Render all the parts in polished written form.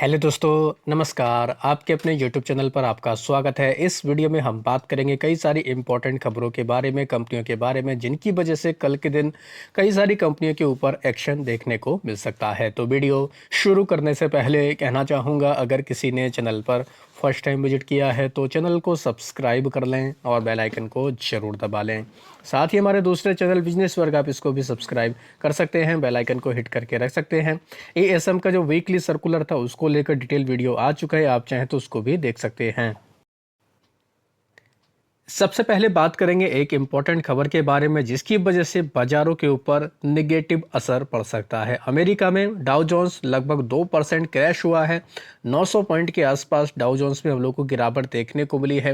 Hello दोस्तों, नमस्कार। आपके अपने यूट्यूब चैनल पर आपका स्वागत है। इस वीडियो में हम बात करेंगे कई सारी इंपॉर्टेंट खबरों के बारे में, कंपनियों के बारे में, जिनकी वजह से कल के दिन कई सारी कंपनियों के ऊपर एक्शन देखने को मिल सकता है। तो वीडियो शुरू करने से पहले कहना चाहूँगा, अगर किसी ने चैनल पर फर्स्ट टाइम विजिट किया है तो चैनल को सब्सक्राइब कर लें और बेल आइकन को ज़रूर दबा लें। साथ ही हमारे दूसरे चैनल बिजनेस वर्ग, आप इसको भी सब्सक्राइब कर सकते हैं, बेल आइकन को हिट करके रख सकते हैं। एएसएम का जो वीकली सर्कुलर था उसको लेकर डिटेल वीडियो आ चुका है, आप चाहें तो उसको भी देख सकते हैं। सबसे पहले बात करेंगे एक इम्पॉर्टेंट खबर के बारे में, जिसकी वजह से बाजारों के ऊपर निगेटिव असर पड़ सकता है। अमेरिका में डाउ जोन्स लगभग 2% क्रैश हुआ है। 900 पॉइंट के आसपास डाउ जोन्स में हम लोग को गिरावट देखने को मिली है।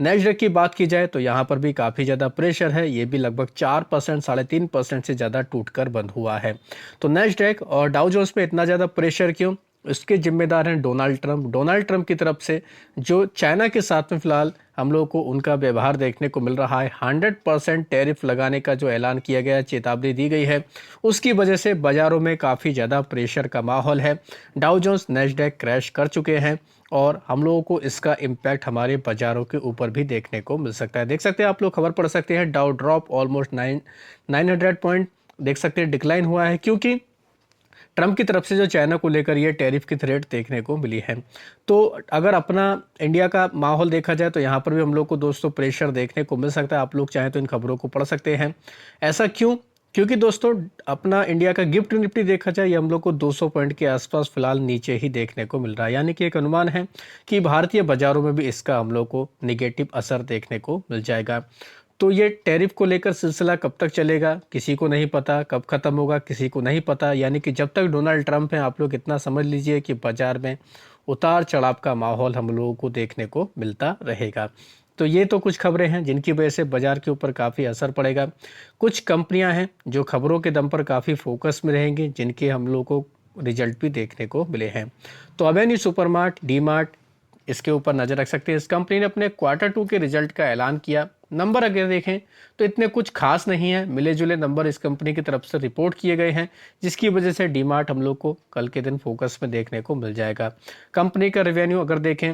नैस्डैक की बात की जाए तो यहाँ पर भी काफ़ी ज़्यादा प्रेशर है। ये भी लगभग 4%, 3.5% से ज़्यादा टूटकर बंद हुआ है। तो नैस्डैक और डाउ जोन्स में इतना ज़्यादा प्रेशर क्यों? इसके जिम्मेदार हैं डोनाल्ड ट्रंप। डोनाल्ड ट्रंप की तरफ से जो चाइना के साथ में फिलहाल हम लोगों को उनका व्यवहार देखने को मिल रहा है, 100% टैरिफ लगाने का जो ऐलान किया गया है, चेतावनी दी गई है, उसकी वजह से बाजारों में काफ़ी ज़्यादा प्रेशर का माहौल है। डाउ जोन्स, नैस्डैक क्रैश कर चुके हैं और हम लोगों को इसका इम्पैक्ट हमारे बाजारों के ऊपर भी देखने को मिल सकता है। देख सकते हैं, आप लोग खबर पढ़ सकते हैं, डाउ ड्रॉप ऑलमोस्ट 900 पॉइंट देख सकते हैं डिक्लाइन हुआ है, क्योंकि ट्रंप की तरफ से जो चाइना को लेकर ये टैरिफ की थ्रेट देखने को मिली है। तो अगर अपना इंडिया का माहौल देखा जाए तो यहाँ पर भी हम लोग को दोस्तों प्रेशर देखने को मिल सकता है। आप लोग चाहें तो इन खबरों को पढ़ सकते हैं। ऐसा क्यों? क्योंकि दोस्तों अपना इंडिया का गिफ्ट निफ्टी देखा जाए, ये हम लोग को 200 पॉइंट के आसपास फिलहाल नीचे ही देखने को मिल रहा है। यानी कि एक अनुमान है कि भारतीय बाजारों में भी इसका हम लोग को निगेटिव असर देखने को मिल जाएगा। तो ये टैरिफ को लेकर सिलसिला कब तक चलेगा, किसी को नहीं पता। कब खत्म होगा, किसी को नहीं पता। यानी कि जब तक डोनाल्ड ट्रंप हैं, आप लोग इतना समझ लीजिए कि बाजार में उतार चढ़ाव का माहौल हम लोगों को देखने को मिलता रहेगा। तो ये तो कुछ खबरें हैं जिनकी वजह से बाजार के ऊपर काफ़ी असर पड़ेगा। कुछ कंपनियां हैं जो खबरों के दम पर काफ़ी फोकस में रहेंगी, जिनके हम लोग को रिजल्ट भी देखने को मिले हैं। तो अवेन्यू सुपरमार्ट, डी मार्ट, इसके ऊपर नज़र रख सकते हैं। इस कंपनी ने अपने Q2 के रिजल्ट का ऐलान किया। नंबर अगर देखें तो इतने कुछ खास नहीं है, मिले जुले नंबर इस कंपनी की तरफ से रिपोर्ट किए गए हैं, जिसकी वजह से डीमार्ट हम लोग को कल के दिन फोकस में देखने को मिल जाएगा। कंपनी का रेवेन्यू अगर देखें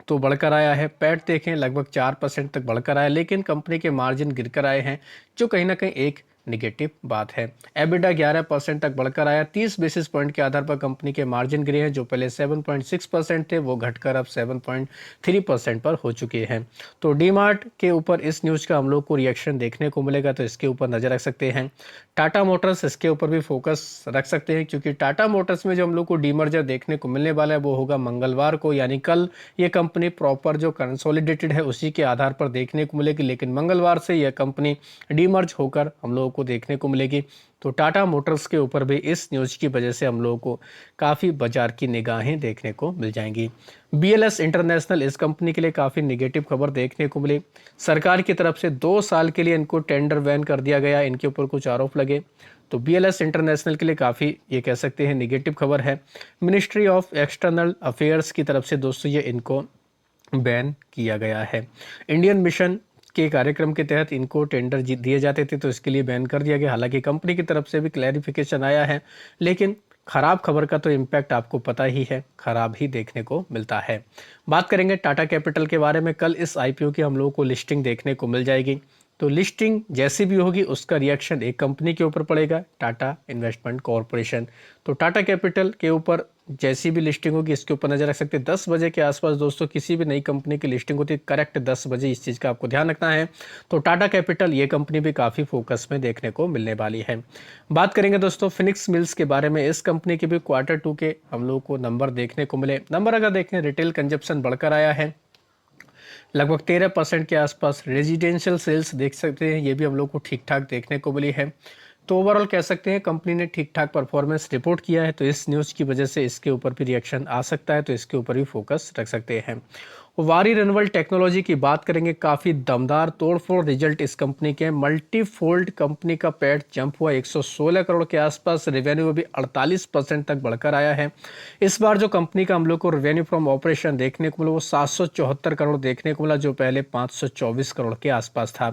तो बढ़कर आया है। पैट देखें लगभग 4% तक बढ़कर आया, लेकिन कंपनी के मार्जिन गिरकर आए हैं, जो कहीं ना कहीं एक निगेटिव बात है। एबिडा 11% तक बढ़कर आया। 30 बेसिस पॉइंट के आधार पर कंपनी के मार्जिन गिरे हैं, जो पहले 7.6% थे, वो घटकर अब 7.3% पर हो चुके हैं। तो डीमार्ट के ऊपर इस न्यूज़ का हम लोग को रिएक्शन देखने को मिलेगा, तो इसके ऊपर नज़र रख सकते हैं। टाटा मोटर्स, इसके ऊपर भी फोकस रख सकते हैं, क्योंकि टाटा मोटर्स में जो हम लोग को डीमर्जर देखने को मिलने वाला है वो होगा मंगलवार को, यानी कल ये कंपनी प्रॉपर जो कंसोलिडेटेड है उसी के आधार पर देखने को मिलेगी, लेकिन मंगलवार से यह कंपनी डीमर्ज होकर हम लोगों को देखने को मिलेगी। तो टाटा मोटर्स के ऊपर भी इस न्यूज़ की वजह से हम लोगों को काफ़ी बाजार की निगाहें देखने को मिल जाएंगी। बीएलएस इंटरनेशनल, इस कंपनी के लिए काफ़ी निगेटिव खबर देखने को मिली। सरकार की तरफ से 2 साल के लिए इनको टेंडर बैन कर दिया गया, इनके ऊपर कुछ आरोप लगे। तो बीएलएस इंटरनेशनल के लिए काफ़ी ये कह सकते हैं निगेटिव खबर है। मिनिस्ट्री ऑफ एक्सटर्नल अफेयर्स की तरफ से दोस्तों ये इनको बैन किया गया है। इंडियन मिशन के कार्यक्रम के तहत इनको टेंडर दिए जाते थे, तो इसके लिए बैन कर दिया गया। हालांकि कंपनी की तरफ से भी क्लैरिफिकेशन आया है, लेकिन खराब खबर का तो इम्पैक्ट आपको पता ही है, खराब ही देखने को मिलता है। बात करेंगे टाटा कैपिटल के बारे में। कल इस आईपीओ की हम लोगों को लिस्टिंग देखने को मिल जाएगी। तो लिस्टिंग जैसी भी होगी उसका रिएक्शन एक कंपनी के ऊपर पड़ेगा, टाटा इन्वेस्टमेंट कॉरपोरेशन। तो टाटा कैपिटल के ऊपर जैसी भी लिस्टिंग होगी इसके ऊपर नजर रख सकते हैं। 10 बजे के आसपास दोस्तों किसी भी नई कंपनी की लिस्टिंग होती है, करेक्ट 10 बजे, इस चीज़ का आपको ध्यान रखना है। तो टाटा कैपिटल ये कंपनी भी काफ़ी फोकस में देखने को मिलने वाली है। बात करेंगे दोस्तों फिनिक्स मिल्स के बारे में। इस कंपनी के भी Q2 के हम लोग को नंबर देखने को मिले। नंबर अगर देखें, रिटेल कंजप्शन बढ़कर आया है लगभग 13% के आसपास। रेजिडेंशियल सेल्स देख सकते हैं, ये भी हम लोग को ठीक ठाक देखने को मिली है। तो ओवरऑल कह सकते हैं कंपनी ने ठीक ठाक परफॉर्मेंस रिपोर्ट किया है, तो इस न्यूज़ की वजह से इसके ऊपर भी रिएक्शन आ सकता है, तो इसके ऊपर भी फोकस रख सकते हैं। वारी रेनवल टेक्नोलॉजी की बात करेंगे, काफ़ी दमदार तोड़फोड़ रिजल्ट इस कंपनी के। मल्टीफोल्ड कंपनी का पैट जंप हुआ 116 करोड़ के आसपास। रेवेन्यू भी 48% तक बढ़कर आया है। इस बार जो कंपनी का हम लोग को रेवेन्यू फ्रॉम ऑपरेशन देखने को मिला वो 774 करोड़ देखने को मिला, जो पहले 524 करोड़ के आसपास था।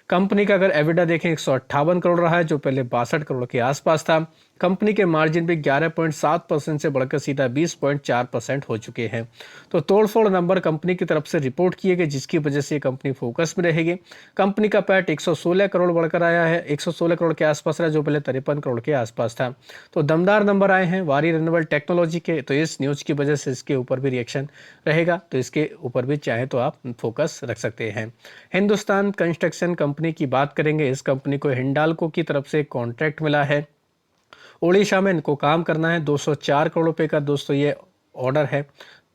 कंपनी का अगर एबिडा देखें 158 करोड़ रहा है, जो पहले 62 करोड़ के आसपास था। कंपनी के मार्जिन भी 11.7% से बढ़कर सीधा 20.4% हो चुके हैं। तो तोड़फोड़ नंबर कंपनी की तरफ से रिपोर्ट किए गए, जिसकी वजह से कंपनी फोकस में रहेगी। कंपनी का पैट 116 करोड़ बढ़कर आया है, 116 करोड़ के आसपास रहा, जो पहले 53 करोड़ के आसपास था। तो दमदार नंबर आए हैं वारी रिन्यूएबल टेक्नोलॉजी के, तो इस न्यूज की वजह से इसके ऊपर भी रिएक्शन रहेगा, तो इसके ऊपर भी चाहे तो आप फोकस रख सकते हैं। हिंदुस्तान कंस्ट्रक्शन कंपनी की बात करेंगे। इस कंपनी को हिंडाल्को की तरफ से कॉन्ट्रैक्ट मिला है, ओडिशा में इनको काम करना है। 204 करोड़ रुपए का दोस्तों ये ऑर्डर है,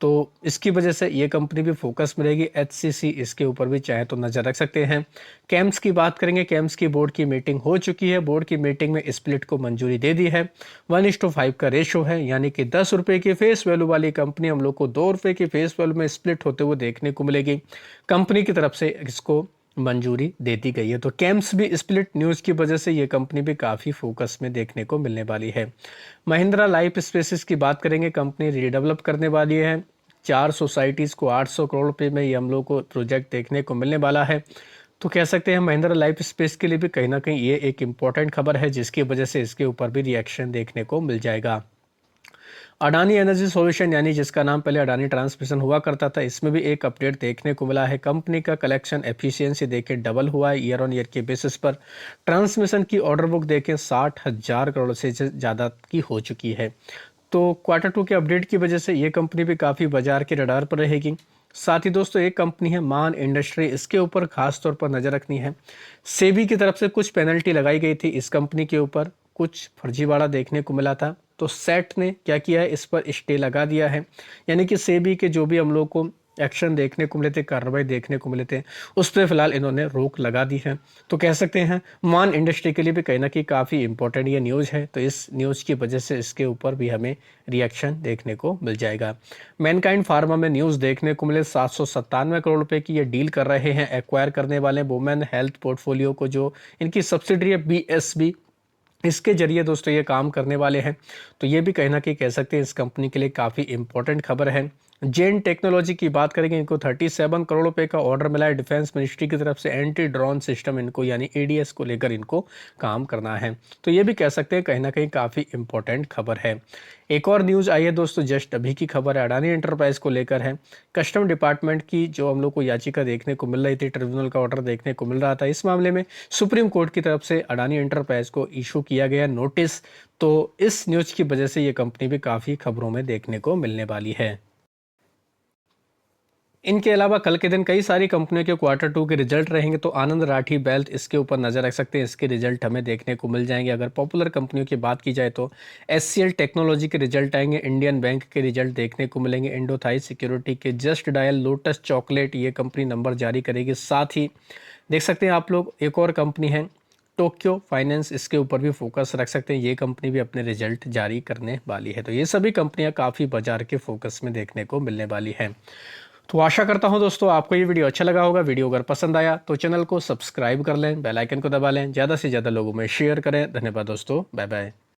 तो इसकी वजह से ये कंपनी भी फोकस में रहेगी। एचसीसी इसके ऊपर भी चाहे तो नजर रख सकते हैं। कैम्स की बात करेंगे। कैम्स की बोर्ड की मीटिंग हो चुकी है, बोर्ड की मीटिंग में स्प्लिट को मंजूरी दे दी है। 1:5 का रेशो है, यानी कि 10 रुपए की फेस वैल्यू वाली कंपनी हम लोग को 2 रुपए की फेस वैल्यू में स्प्लिट होते हुए देखने को मिलेगी। कंपनी की तरफ से इसको मंजूरी दे दी गई है। तो कैम्स भी स्प्लिट न्यूज़ की वजह से ये कंपनी भी काफ़ी फोकस में देखने को मिलने वाली है। महिंद्रा लाइफ स्पेसेस की बात करेंगे। कंपनी रीडेवलप करने वाली है 4 सोसाइटीज़ को 800 करोड़ रुपए में ये हम लोग को प्रोजेक्ट देखने को मिलने वाला है। तो कह सकते हैं महिंद्रा लाइफ स्पेस के लिए भी कहीं ना कहीं ये एक इम्पॉर्टेंट खबर है, जिसकी वजह से इसके ऊपर भी रिएक्शन देखने को मिल जाएगा। अडानी एनर्जी सॉल्यूशन, यानी जिसका नाम पहले अडानी ट्रांसमिशन हुआ करता था, इसमें भी एक अपडेट देखने को मिला है। कंपनी का कलेक्शन एफिशिएंसी देखें डबल हुआ है ईयर ऑन ईयर के बेसिस पर। ट्रांसमिशन की ऑर्डर बुक देखें 60,000 करोड़ से ज़्यादा की हो चुकी है। तो Q2 के अपडेट की वजह से ये कंपनी भी काफ़ी बाजार के रडार पर रहेगी। साथ ही दोस्तों एक कंपनी है मान इंडस्ट्री, इसके ऊपर खास तौर पर नज़र रखनी है। सेबी की तरफ से कुछ पेनल्टी लगाई गई थी इस कंपनी के ऊपर, कुछ फर्जीवाड़ा देखने को मिला था, तो सेट ने क्या किया है, इस पर स्टे लगा दिया है। यानी कि सेबी के जो भी हम लोग को एक्शन देखने को मिले थे, कार्रवाई देखने को मिले थे, उस पर फिलहाल इन्होंने रोक लगा दी है। तो कह सकते हैं मान इंडस्ट्री के लिए भी कहीं ना कहीं काफ़ी इंपॉर्टेंट ये न्यूज़ है। तो इस न्यूज़ की वजह से इसके ऊपर भी हमें रिएक्शन देखने को मिल जाएगा। मैनकाइंड फार्मा में न्यूज़ देखने को मिले 797 करोड़ रुपए की ये डील कर रहे हैं, एक्वायर करने वाले वुमेन हेल्थ पोर्टफोलियो को, जो इनकी सब्सिडरी है BSB, इसके जरिए दोस्तों ये काम करने वाले हैं। तो ये भी कहीं ना कहीं कह सकते हैं इस कंपनी के लिए काफ़ी इंपॉर्टेंट खबर है। जेन टेक्नोलॉजी की बात करेंगे। इनको 37 करोड़ रुपए का ऑर्डर मिला है डिफेंस मिनिस्ट्री की तरफ से। एंटी ड्रोन सिस्टम इनको यानी ADS को लेकर इनको काम करना है। तो ये भी कह सकते हैं कहीं ना कहीं काफ़ी इंपॉर्टेंट खबर है। एक और न्यूज़ आई है दोस्तों, जस्ट अभी की खबर है, अडानी एंटरप्राइज को लेकर है। कस्टम डिपार्टमेंट की जो हम लोग को याचिका देखने को मिल रही थी, ट्रिब्यूनल का ऑर्डर देखने को मिल रहा था, इस मामले में सुप्रीम कोर्ट की तरफ से अडानी एंटरप्राइज को इशू किया गया नोटिस। तो इस न्यूज़ की वजह से ये कंपनी भी काफ़ी खबरों में देखने को मिलने वाली है। इनके अलावा कल के दिन कई सारी कंपनियों के Q2 के रिजल्ट रहेंगे, तो आनंद राठी बेल्ट इसके ऊपर नज़र रख सकते हैं, इसके रिजल्ट हमें देखने को मिल जाएंगे। अगर पॉपुलर कंपनियों की बात की जाए तो SCL टेक्नोलॉजी के रिजल्ट आएंगे, इंडियन बैंक के रिजल्ट देखने को मिलेंगे, इंडोथाई सिक्योरिटी के, जस्ट डायल, लोटस चॉकलेट, ये कंपनी नंबर जारी करेगी। साथ ही देख सकते हैं आप लोग एक और कंपनी है टोक्यो फाइनेंस, इसके ऊपर भी फोकस रख सकते हैं, ये कंपनी भी अपने रिजल्ट जारी करने वाली है। तो ये सभी कंपनियां काफ़ी बाजार के फोकस में देखने को मिलने वाली है। तो आशा करता हूं दोस्तों आपको ये वीडियो अच्छा लगा होगा। वीडियो अगर पसंद आया तो चैनल को सब्सक्राइब कर लें, बेल आइकन को दबा लें, ज़्यादा से ज़्यादा लोगों में शेयर करें। धन्यवाद दोस्तों, बाय बाय।